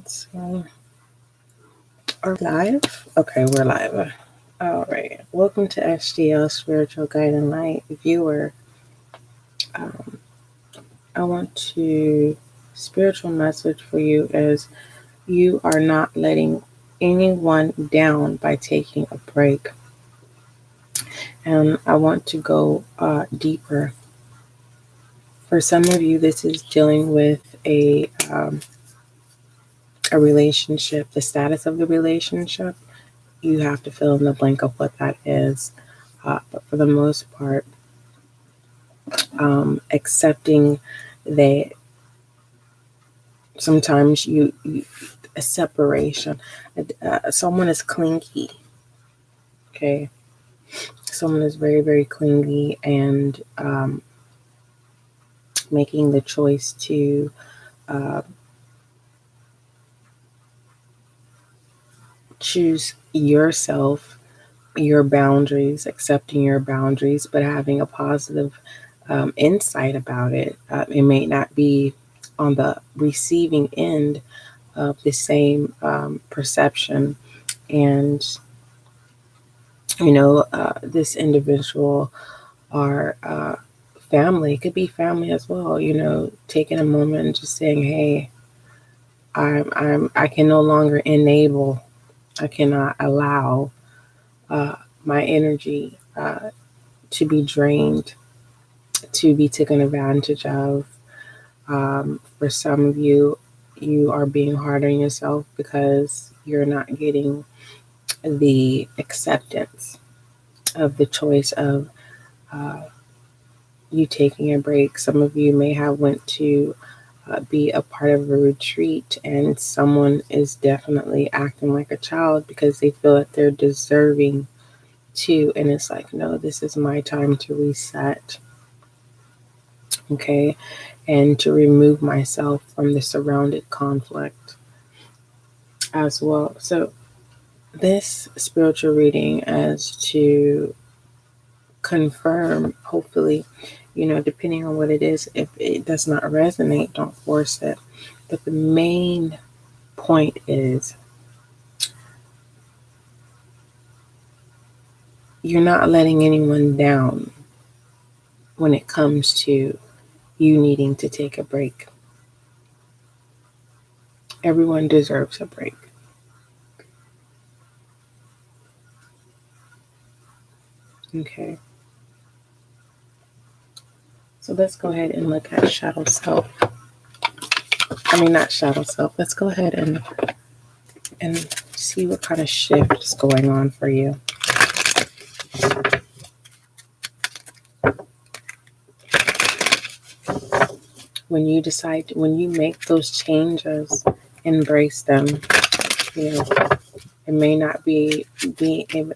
So, are we live? Okay, we're live. All right. Welcome to SDL Spiritual Guiding Light viewer. Um, I want to spiritual message for you is you are not letting anyone down by taking a break. And I want to go deeper. For some of you, this is dealing with a relationship, the status of the relationship. You have to fill in the blank of what that is. But for the most part, accepting that sometimes a separation, someone is clingy, okay? Someone is very, very clingy and making the choice to choose yourself, your boundaries, accepting your boundaries, but having a positive insight about it. It may not be on the receiving end of the same perception. And, this individual or family, it could be family as well, taking a moment and just saying, hey, I can no longer enable, I cannot allow my energy to be drained, to be taken advantage of. For some of you, you are being hard on yourself because you're not getting the acceptance of the choice of you taking a break. Some of you may have went to be a part of a retreat and someone is definitely acting like a child because they feel that they're deserving to, and it's like, no, this is my time to reset, okay, and to remove myself from the surrounded conflict as well. So this spiritual reading is to confirm, hopefully, depending on what it is. If it does not resonate, don't force it. But the main point is you're not letting anyone down when it comes to you needing to take a break. Everyone deserves a break. Okay. So let's go ahead and look at shadow self. Not shadow self. Let's go ahead and see what kind of shift is going on for you. When you make those changes, embrace them. It may not be the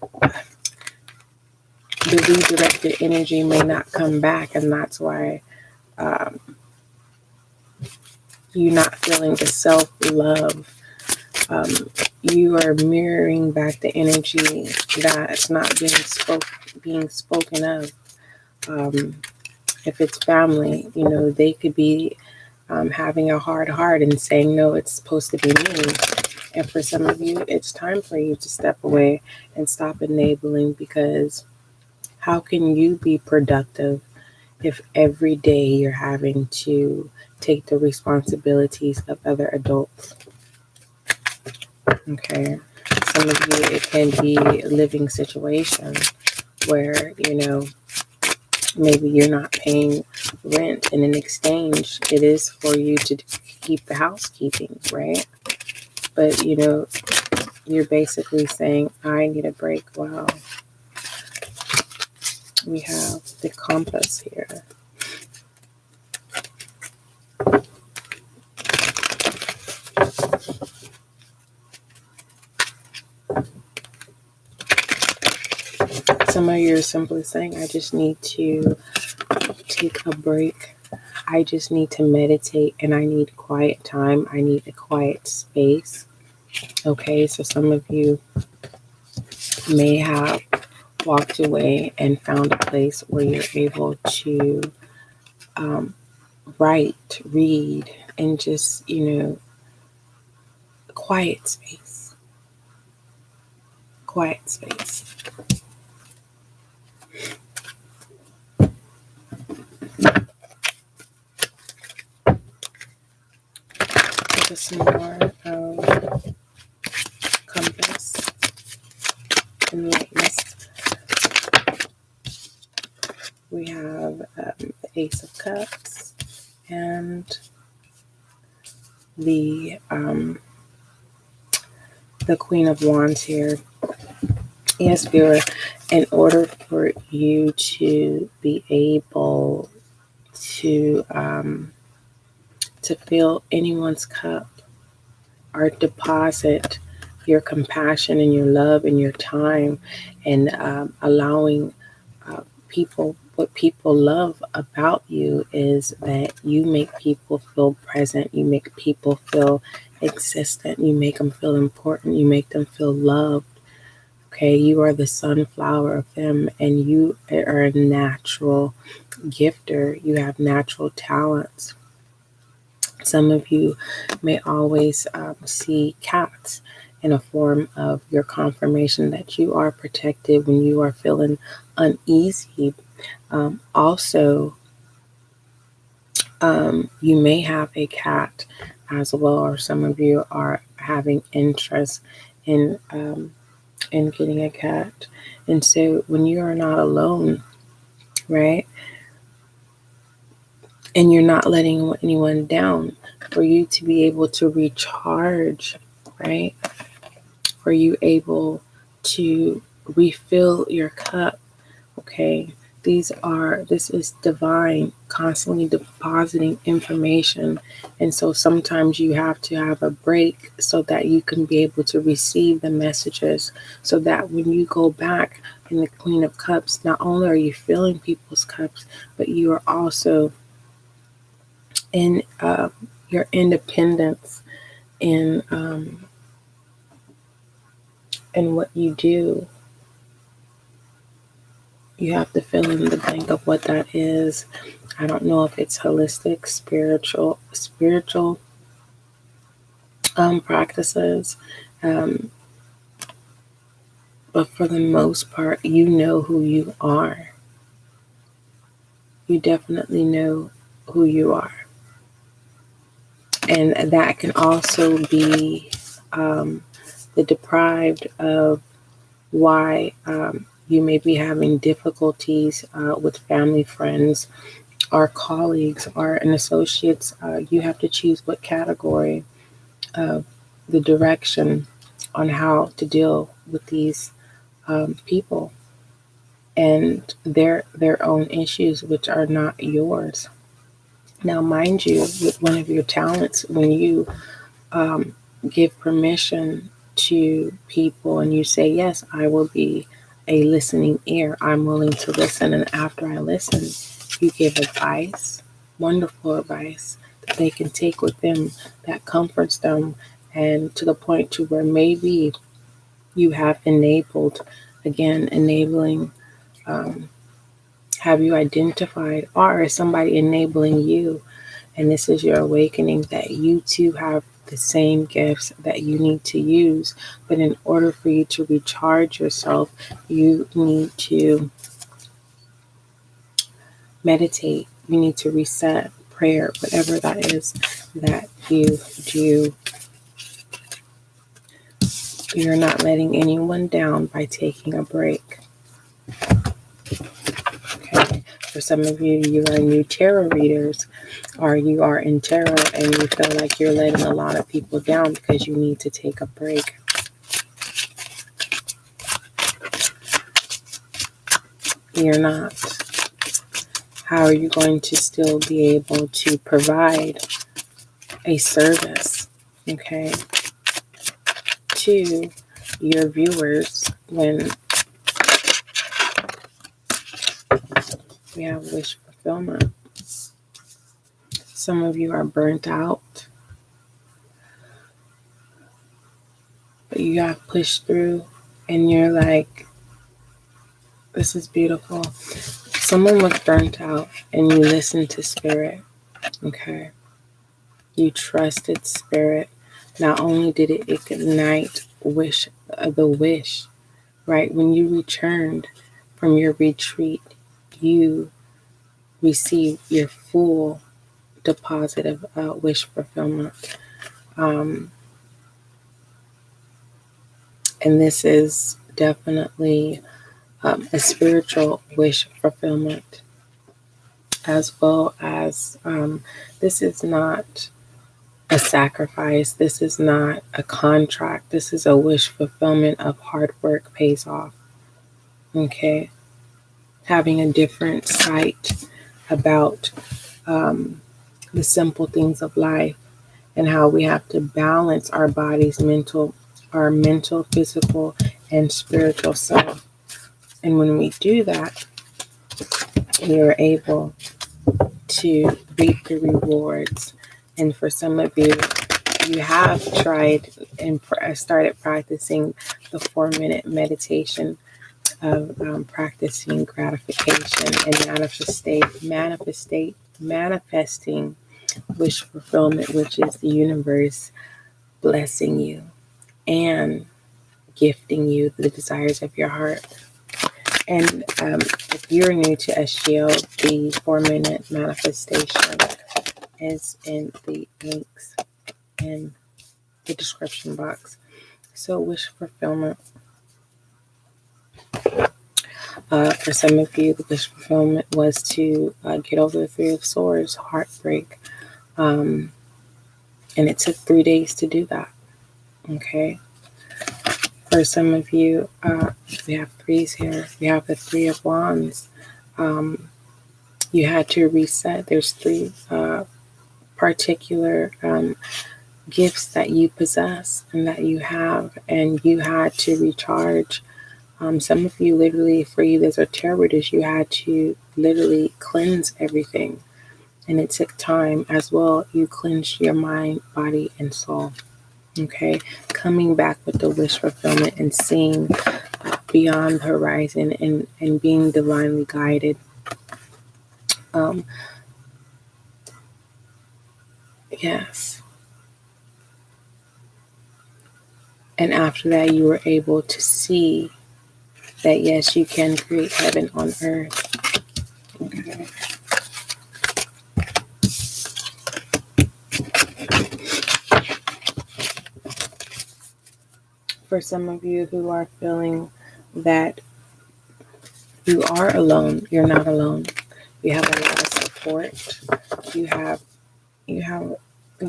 redirected energy may not come back, and that's why you're not feeling the self-love. You are mirroring back the energy that's not being spoken of. If it's family, they could be having a hard heart and saying, no, it's supposed to be me. And for some of you, it's time for you to step away and stop enabling, because how can you be productive if every day you're having to take the responsibilities of other adults? Okay. Some of you, it can be a living situation where, maybe you're not paying rent, and in exchange, it is for you to keep the housekeeping, right? But, you're basically saying, I need a break. Wow. We have the compass here. Some of you are simply saying, I just need to take a break. I just need to meditate, and I need quiet time. I need a quiet space. Okay, so some of you may have walked away and found a place where you're able to write, read, and just, quiet space. Quiet space. Give us some more compass and lightness. We have the Ace of Cups and the Queen of Wands here. Yes, viewer, in order for you to be able to fill anyone's cup or deposit your compassion and your love and your time, and allowing what people love about you is that you make people feel present, you make people feel existent, you make them feel important, you make them feel loved. Okay, you are the sunflower of them, and you are a natural gifter. You have natural talents. Some of you may always see cats in a form of your confirmation that you are protected when you are feeling uneasy. Also, you may have a cat as well, or some of you are having interest in getting a cat. And so when you are not alone, right, and you're not letting anyone down, for you to be able to recharge, right, for you able to refill your cup, okay, this is divine, constantly depositing information. And so sometimes you have to have a break so that you can be able to receive the messages, so that when you go back in the Queen of Cups, not only are you filling people's cups, but you are also in your independence in what you do. You have to fill in the blank of what that is. I don't know if it's holistic, spiritual practices, but for the most part, you know who you are. You definitely know who you are, and that can also be the deprived of why you may be having difficulties with family, friends, or colleagues, or an associates. You have to choose what category of the direction on how to deal with these people and their own issues, which are not yours. Now, mind you, with one of your talents, when you give permission to people and you say, yes, I will be a listening ear, I'm willing to listen, and after I listen, you give advice, wonderful advice that they can take with them, that comforts them, and to the point to where maybe you have enabled, again, enabling, have you identified, or is somebody enabling you? And this is your awakening that you too have the same gifts that you need to use. But in order for you to recharge yourself, you need to meditate. You need to reset, prayer, whatever that is that you do. You're not letting anyone down by taking a break. Okay. For some of you, you are new tarot readers, or you are in tarot and you feel like you're letting a lot of people down because you need to take a break. You're not. How are you going to still be able to provide a service, okay, to your viewers when we have wish fulfillment? Some of you are burnt out, but you have pushed through and you're like, this is beautiful. Someone was burnt out and you listened to spirit, okay? You trusted spirit Not only did it ignite the wish, right? When you returned from your retreat, you received your full deposit of wish fulfillment. And this is definitely a spiritual wish fulfillment, as well as this is not a sacrifice. This is not a contract. This is a wish fulfillment of hard work pays off. Okay. Having a different sight about the simple things of life and how we have to balance our our mental, physical, and spiritual self. And when we do that, we are able to reap the rewards. And for some of you, you have tried and started practicing the 4-minute meditation of practicing gratification and manifesting wish fulfillment, which is the universe blessing you and gifting you the desires of your heart. And if you're new to SGO, the 4-minute manifestation is in the links in the description box. So wish fulfillment. For some of you, the wish fulfillment was to get over the 3 of Swords, heartbreak. And it took 3 days to do that. Okay. For some of you, we have 3s here. We have the 3 of Wands. You had to reset. There's 3 particular gifts that you possess and that you have, and you had to recharge. Some of you literally, for you, there's a tarot is you had to literally cleanse everything. And it took time as well. You cleansed your mind, body, and soul. Okay. Coming back with the wish fulfillment and seeing beyond the horizon and being divinely guided. Yes. And after that, you were able to see that, yes, you can create heaven on earth. Okay. For some of you who are feeling that you are alone, you're not alone. You have a lot of support. You have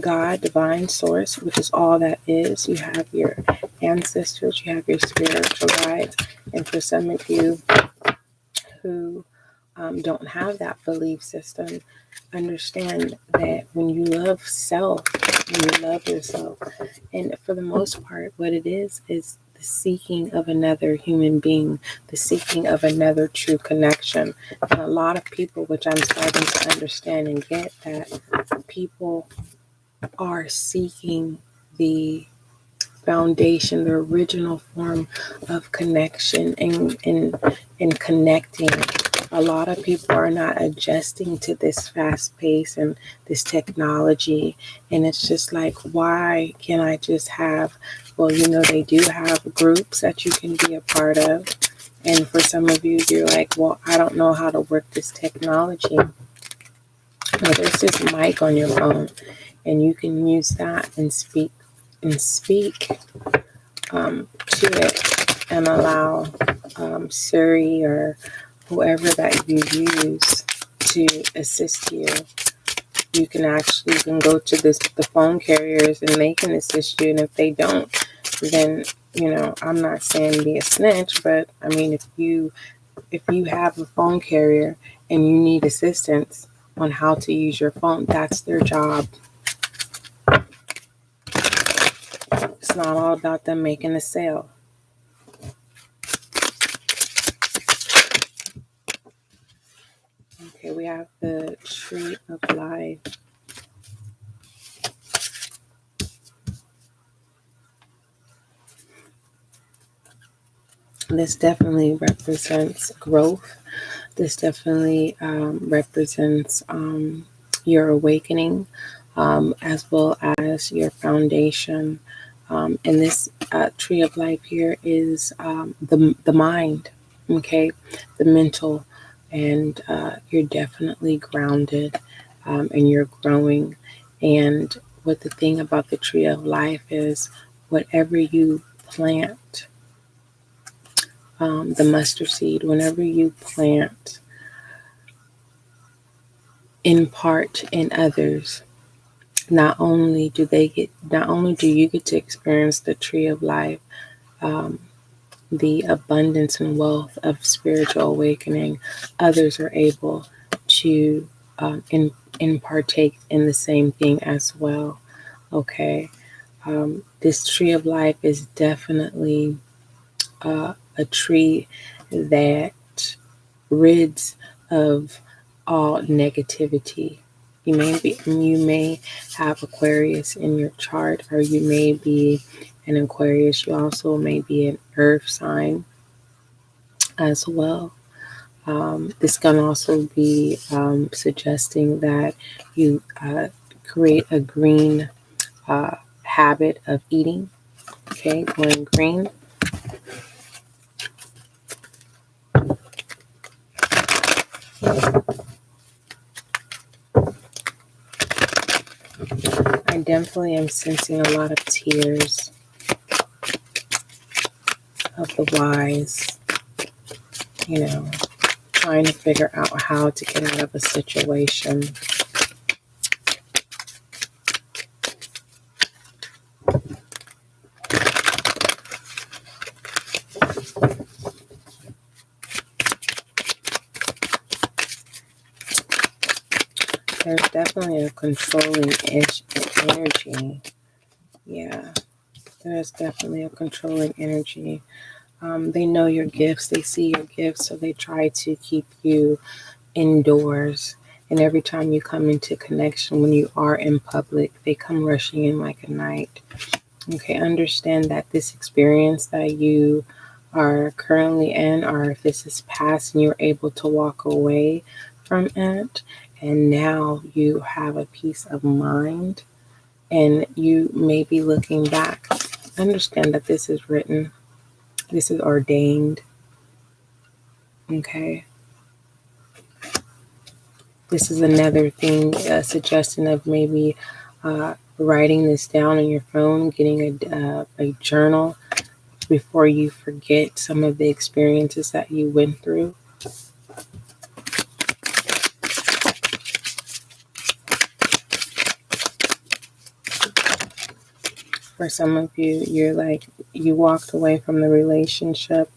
God, divine source, which is all that is. You have your ancestors, you have your spiritual guides. And for some of you who don't have that belief system, understand that when you love self, when you love yourself, and for the most part, what it is the seeking of another human being, the seeking of another true connection. And a lot of people, which I'm starting to understand and get, that people are seeking the foundation, the original form of connection and connecting. A lot of people are not adjusting to this fast pace and this technology. And it's just like, why can't I just have, well, they do have groups that you can be a part of. And for some of you, you're like, well, I don't know how to work this technology. Well, there's this mic on your phone, and you can use that and speak to it and allow Siri or whoever that you use to assist you. You can go to the phone carriers and they can assist you. And if they don't, then, I'm not saying be a snitch, but I mean, if you have a phone carrier and you need assistance on how to use your phone, that's their job. It's not all about them making a sale. Okay, we have the Tree of Life. This definitely represents growth. This definitely represents your awakening. as well as your foundation. And this tree of life here is the mind, okay, the mental, and you're definitely grounded, and you're growing. And what the thing about the tree of life is, whatever you plant, the mustard seed, whenever you plant, impart in others, not only do you get to experience the tree of life, um, the abundance and wealth of spiritual awakening, others are able to partake in the same thing as well. Okay, this tree of life is definitely a tree that rids of all negativity. You may have Aquarius in your chart, or you may be an Aquarius. You also may be an earth sign as well. This can also be suggesting that you create a green habit of eating. Okay, going green. I definitely am sensing a lot of tears of the wise, trying to figure out how to get out of a situation. There's definitely a controlling energy. Yeah, there's definitely a controlling energy. They know your gifts, they see your gifts, so they try to keep you indoors. And every time you come into connection, when you are in public, they come rushing in like a knight. Okay, understand that this experience that you are currently in, or if this is past and you're able to walk away from it, and now you have a peace of mind, and you may be looking back. Understand that this is written, this is ordained. Okay. This is another thing, a suggestion of maybe writing this down on your phone, getting a journal before you forget some of the experiences that you went through. For some of you, you walked away from the relationship.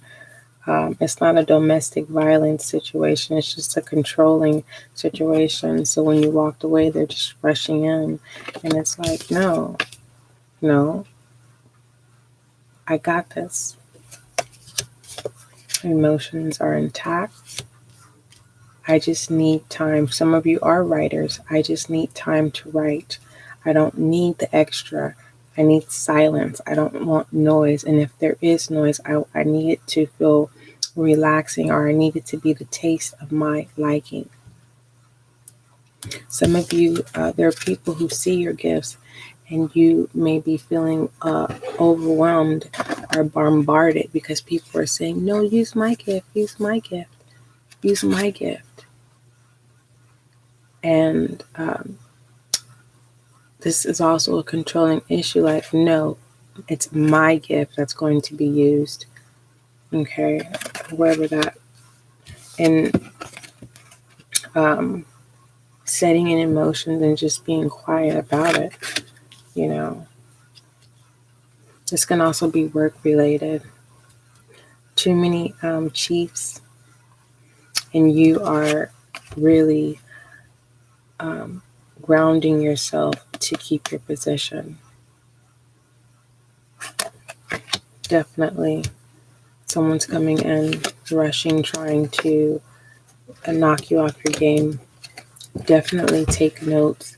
It's not a domestic violence situation. It's just a controlling situation. So when you walked away, they're just rushing in. And it's like, no, I got this. Emotions are intact. I just need time. Some of you are writers. I just need time to write. I don't need the extra. I need silence. I don't want noise. And if there is noise, I need it to feel relaxing, or I need it to be the taste of my liking. Some of you, there are people who see your gifts, and you may be feeling overwhelmed or bombarded because people are saying, no, use my gift, use my gift, use my gift. And this is also a controlling issue. Like, no, it's my gift that's going to be used. Okay, wherever that. And setting in emotions and just being quiet about it. This can also be work related. Too many chiefs, and you are really grounding yourself to keep your position. Definitely someone's coming in, rushing, trying to knock you off your game. Definitely take notes.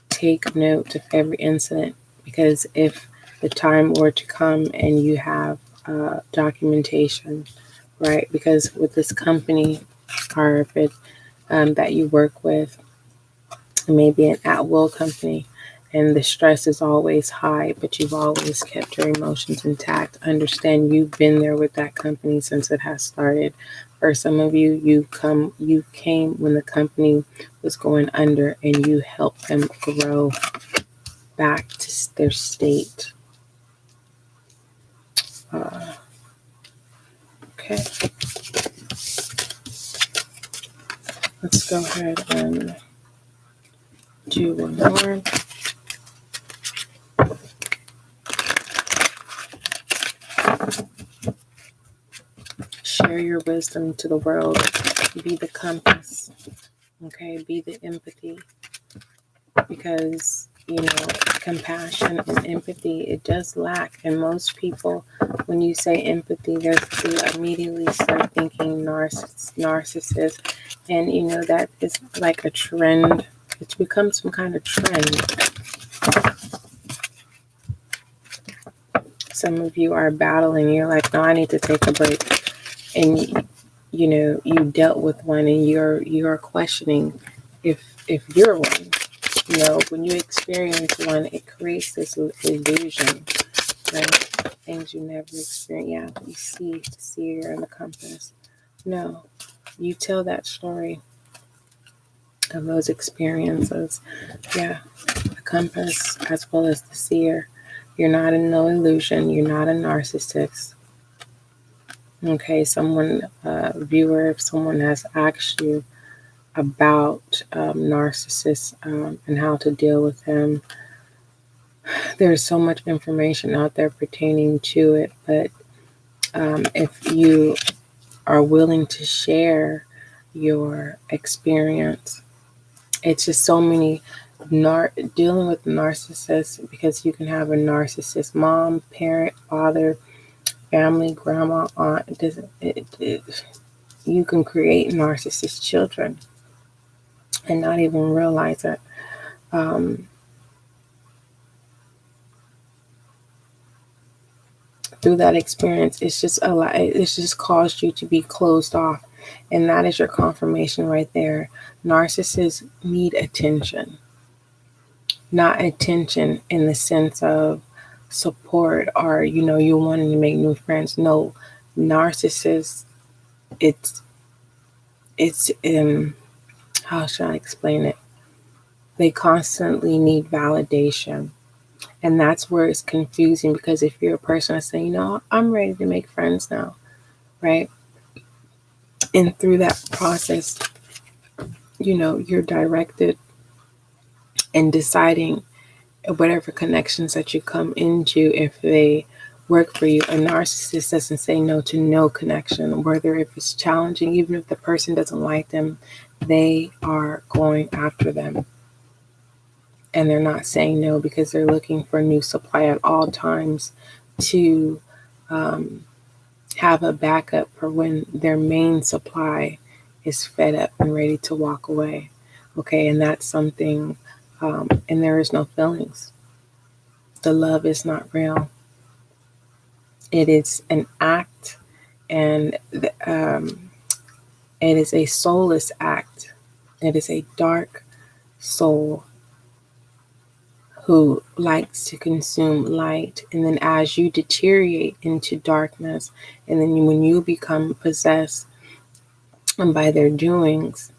Take note of every incident, because if the time were to come and you have documentation, right? Because with this company, or if it that you work with, It may be an at-will company, and the stress is always high, but you've always kept your emotions intact. Understand you've been there with that company since it has started. For some of you, you came when the company was going under, and you helped them grow back to their state. Okay. Let's go ahead and do one more. Share your wisdom to the world. Be the compass. Okay, be the empathy. Because, compassion and empathy, it does lack. And most people, when you say empathy, they immediately start thinking narcissist. And, that is like a trend. It's become some kind of trend. Some of you are battling. You're like, no, I need to take a break. And, you dealt with one, and you're questioning if you're one. When you experience one, it creates this illusion, right? Things you never experienced. Yeah, you see the seer and the compass. No, you tell that story of those experiences. Yeah, the compass as well as the seer. You're not in no illusion. You're not a narcissist. Okay, viewer, if someone has asked you about narcissists and how to deal with them, there's so much information out there pertaining to it, but if you are willing to share your experience, it's just so many dealing with narcissists, because you can have a narcissist mom, parent, father, family, grandma, aunt. You can create narcissist children and not even realize it. Through that experience, it's just a lot. It's just caused you to be closed off, and that is your confirmation right there. Narcissists need attention, not attention in the sense of support or you're wanting to make new friends. No, narcissists. It's how should I explain it? They constantly need validation. And that's where it's confusing, because if you're a person that's saying, I'm ready to make friends now, right? And through that process, you're directed and deciding whatever connections that you come into, if they work for you. A narcissist doesn't say no to no connection, whether if it's challenging, even if the person doesn't like them, they are going after them. And they're not saying no, because they're looking for new supply at all times to have a backup for when their main supply is fed up and ready to walk away. Okay, and that's something, and there is no feelings. The love is not real. It is an act, and it is a soulless act. It is a dark soul who likes to consume light. And then as you deteriorate into darkness, and then when you become possessed by their doings,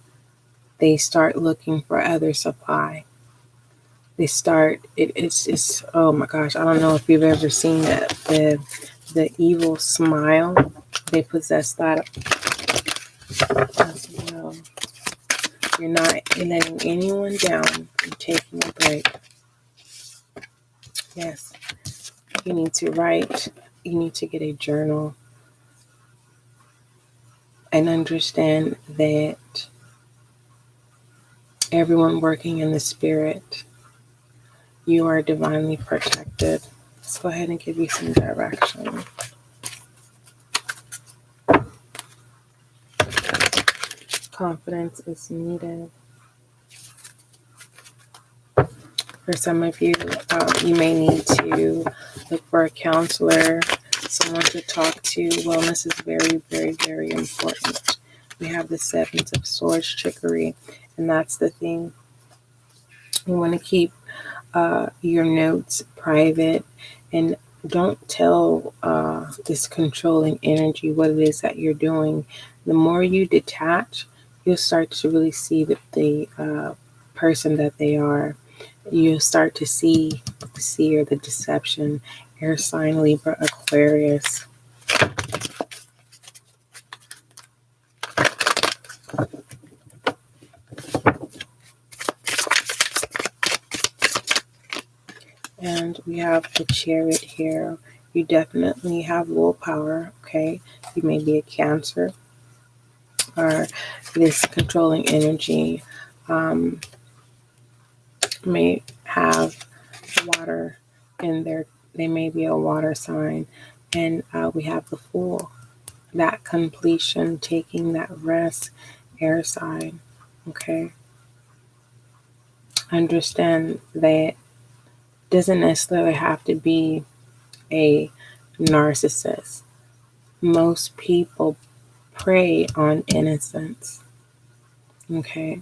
they start looking for other supply. They start, it's oh my gosh, I don't know if you've ever seen the evil smile. They possess that as well. You're not letting anyone down. You're taking a break. Yes. You need to write. You need to get a journal and understand that everyone working in the spirit, you are divinely protected. Let's go ahead and give you some direction. Confidence is needed. For some of you, you may need to look for a counselor, someone to talk to. Wellness is very, very, very important. We have the 7 of Swords trickery, and that's the thing. You want to keep your notes private, and don't tell this controlling energy what it is that you're doing. The more you detach, you'll start to really see the person that they are. You'll start to see the seer, the deception, air sign, Libra, Aquarius. And we have the Chariot here. You definitely have willpower, okay? You may be a Cancer, or this controlling energy may have water in their, they may be a water sign. And we have the Fool, that completion, taking that rest, air sign, okay? Understand that doesn't necessarily have to be a narcissist. Most people prey on innocence, okay?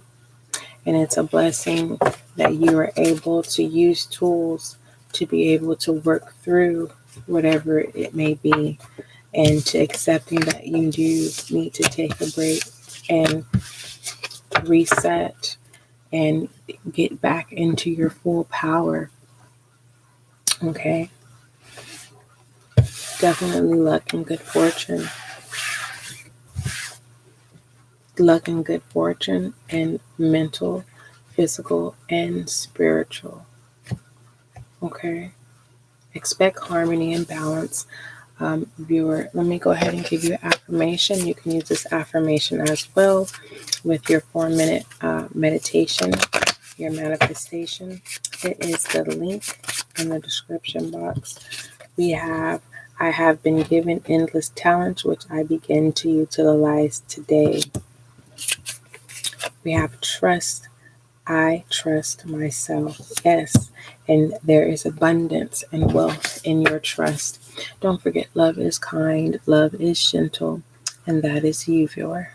And it's a blessing that you are able to use tools to be able to work through whatever it may be, and to accepting that you do need to take a break and reset and get back into your full power, okay? Definitely luck and good fortune. Luck and good fortune, and mental, physical, and spiritual. Okay? Expect harmony and balance. Viewer, let me go ahead and give you an affirmation. You can use this affirmation as well with your 4-minute meditation, your manifestation. It is the link in the description box. We have, I have been given endless talents, which I begin to utilize today. We have trust. I trust myself. Yes. And there is abundance and wealth in your trust. Don't forget, love is kind, love is gentle, and that is you, viewer.